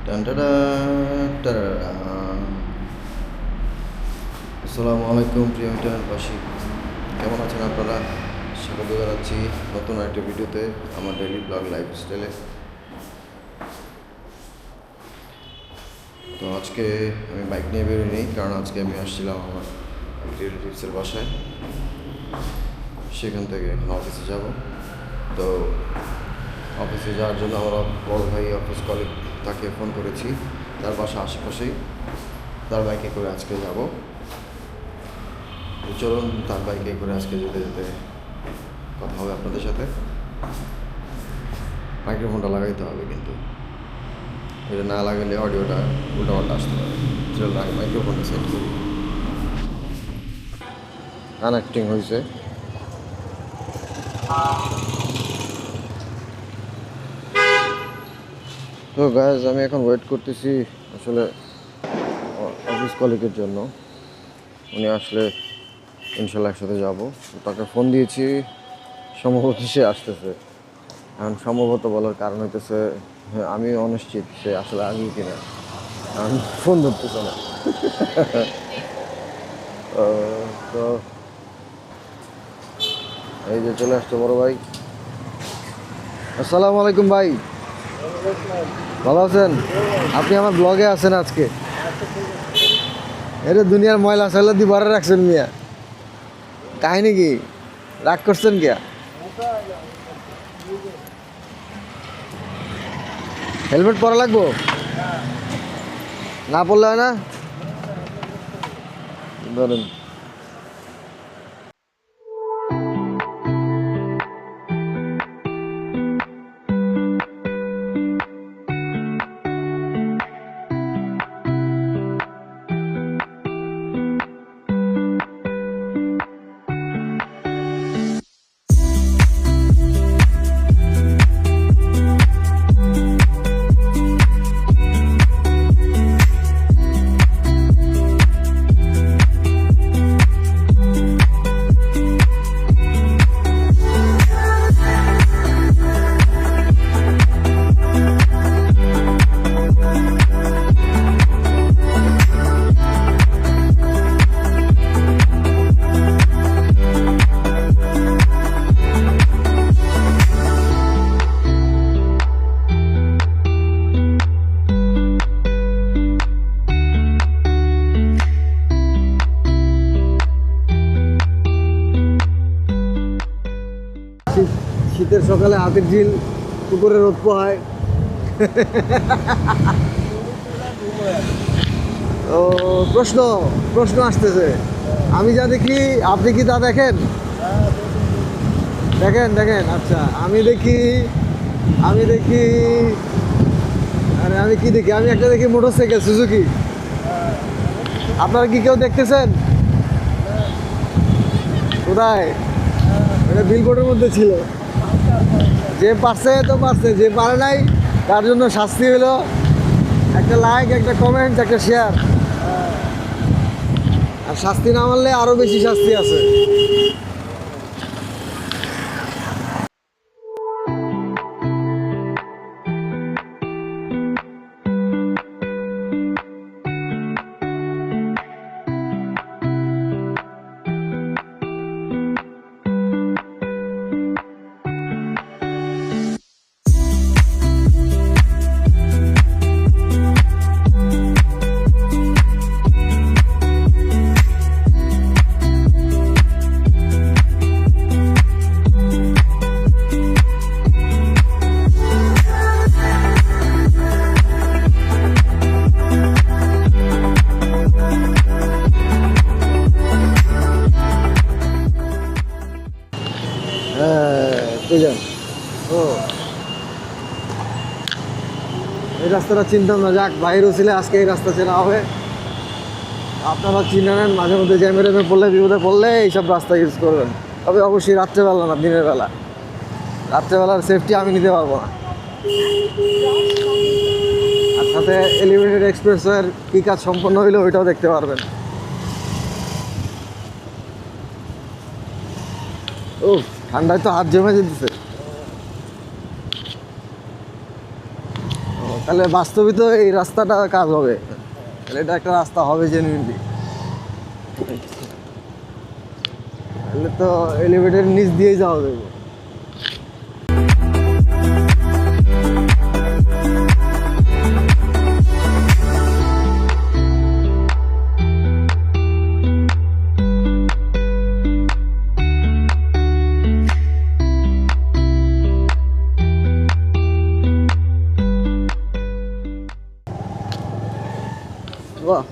টানটাডা, টাডাডা। আসসালামু আলাইকুম প্রিয় ইন্টারনেটবাসী, কেমন আছেন আপনারা? স্বাগত জানাচ্ছি নতুন একটা ভিডিওতে আমার ডেইলি ব্লগ লাইফস্টাইলে। তো আজকে আমি বাইক নিয়ে বেরোইনি, কারণ আজকে আমি আসছিলাম আমার রিলেটিভসের বাসায়। সেখান থেকে এখন অফিসে যাব। তো অফিসে যাওয়ার জন্য আমার বড় ভাই অফিস কলিগ, তাকে ফোন করেছি। তার বাসা আশেপাশেই, তার বাইকে করে আজকে যাব। চলুন তার বাইকে করে আজকে যেতে যেতে কথা হবে আপনাদের সাথে। মাইক্রোফোনটা লাগাইতে হবে, কিন্তু এটা না লাগালে অডিওটা উল্টাপাল্টা আসতে পারে। চলুন আগে মাইক্রোফোনটা সেট করি। কানেক্টিং হয়েছে। তো গাইজ, আমি এখন ওয়েট করতেছি আসলে অফিস কলিগের জন্য। উনি আসলে ইনশাল্লাহ একসাথে যাবো। তাকে ফোন দিয়েছি, সম্ভবত সে আসতেছে। এখন সম্ভবত বলার কারণ হইতেছে আমি অনিশ্চিত সে আসলে আসবে কিনা, কারণ ফোন ধরতেছে না। তো এই যে চলে আসছে বড় ভাই। আসসালামু আলাইকুম ভাই, ভালো আছেন? আপনি আমার ব্লগে আছেন আজকে? এটা দুনিয়ার ময়লা সয়লা দিয়ে ভরে রাখছেন মিয়া, কাহিনী কি? রাগ করছেন কে? হেলমেট পরা লাগবো? না পড়লে হয় না? ধরেন। শীতের সকালে হাতের ঝিল, পুকুরে রোদ পোহায়। ও প্রশ্ন আসতেছে, আমি যা দেখি আপনি কি তা দেখেন? দেখেন আচ্ছা, আমি দেখি আরে আমি কি দেখি? আমি একটা দেখি মোটরসাইকেল সুজুকি। আপনারা কি কেউ দেখতেছেন? কোথায়? এটা বিলবোর্ডের মধ্যে ছিল। যে পারছে তো পারছে, যে পারে নাই তার জন্য শাস্তি হলো একটা লাইক, একটা কমেন্ট, একটা শেয়ার। আর শাস্তি না মানলে আরো বেশি শাস্তি আছে। ও এই রাস্তাটা চিনতাম না, যাক বাইরেও ছিল আজকে এই রাস্তা চেনা হবে। আপনারা চিনে নেন, মাঝে মধ্যে জ্যামে পড়লে, বিপদে পড়লে এইসব রাস্তা ইউজ করবেন। তবে অবশ্যই রাত্রেবেলা না, দিনের বেলা। রাত্রেবেলার সেফটি আমি নিতে পারবো না। আর সাথে এলিভেটেড এক্সপ্রেসওয়ের কী কাজ সম্পন্ন হইলো ওইটাও দেখতে পারবেন। ও ঠান্ডায় তো হাত জমে যেতেছে। তাহলে বাস্তবে তো এই রাস্তাটা কাজ হবে, তাহলে এটা একটা রাস্তা হবে জেনুইনলি। তাহলে তো এলিভেটরের নিচ দিয়েই যাওয়া যাবে। বাহ,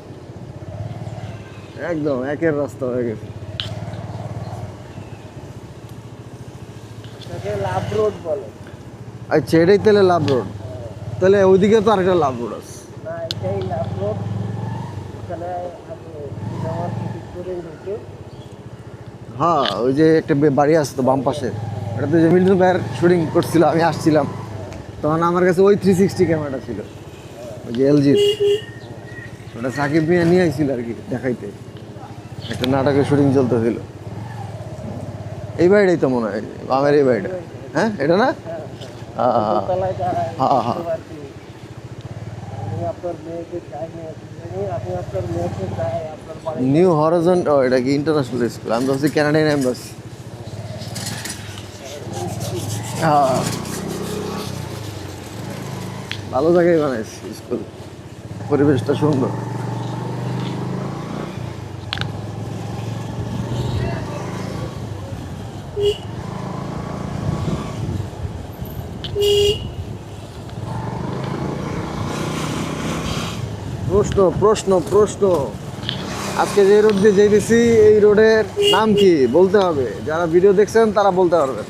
একদম একের রাস্তা হয়ে গেছে। লাভ রোড বলে। আচ্ছা, এটাই তাহলে লাভ রোড। তাহলে ওইদিকে তো আরেকটা লাভ রোড আছে। না, এটাই লাভ রোড। এখানে হ্যাঁ, ওই যে একটা বাড়ি আছে তো বাম পাশে, ওটাতে যে মিল্টন ভাইয়ের শুটিং করছিল, আমি আসছিলাম তখন আমার কাছে ওই 360 ক্যামেরাটা ছিল, ওই যে এলজির। ওটা সাকিব মিয়া নিয়ে আসছিল আর কি দেখাইতে, একটা নাটকের শুটিং চলতেছিল। এই বাড়িটাই তো মনে হয় বামের এই বাড়িটা। হ্যাঁ, এটা না? হ্যাঁ হ্যাঁ হ্যাঁ। নিউ হরাইজন, ও এটা কি ইন্টারন্যাশনাল স্কুল? আমি ভাবছি কানাডিয়ান এম্বাসি। হ্যাঁ, ভালো জায়গায় বানাইছে স্কুল, পরিবেশটা সুন্দর। প্রশ্ন প্রশ্ন প্রশ্ন, আজকে যে রোড দিয়ে যেতেছি এই রোডের নাম কি বলতে হবে, যারা ভিডিও দেখছেন তারা বলতে পারবেন।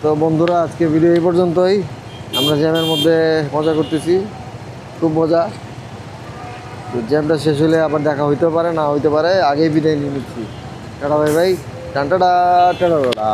তো বন্ধুরা, আজকে ভিডিও এই পর্যন্তই। আমরা জ্যামের মধ্যে মজা করতেছি, খুব মজা। তো জ্যামটা শেষ হলে আবার দেখা হইতে পারে, না হইতে পারে, আগেই বিদায় নিয়ে নিচ্ছি। Tata bye bye, tata tata tata.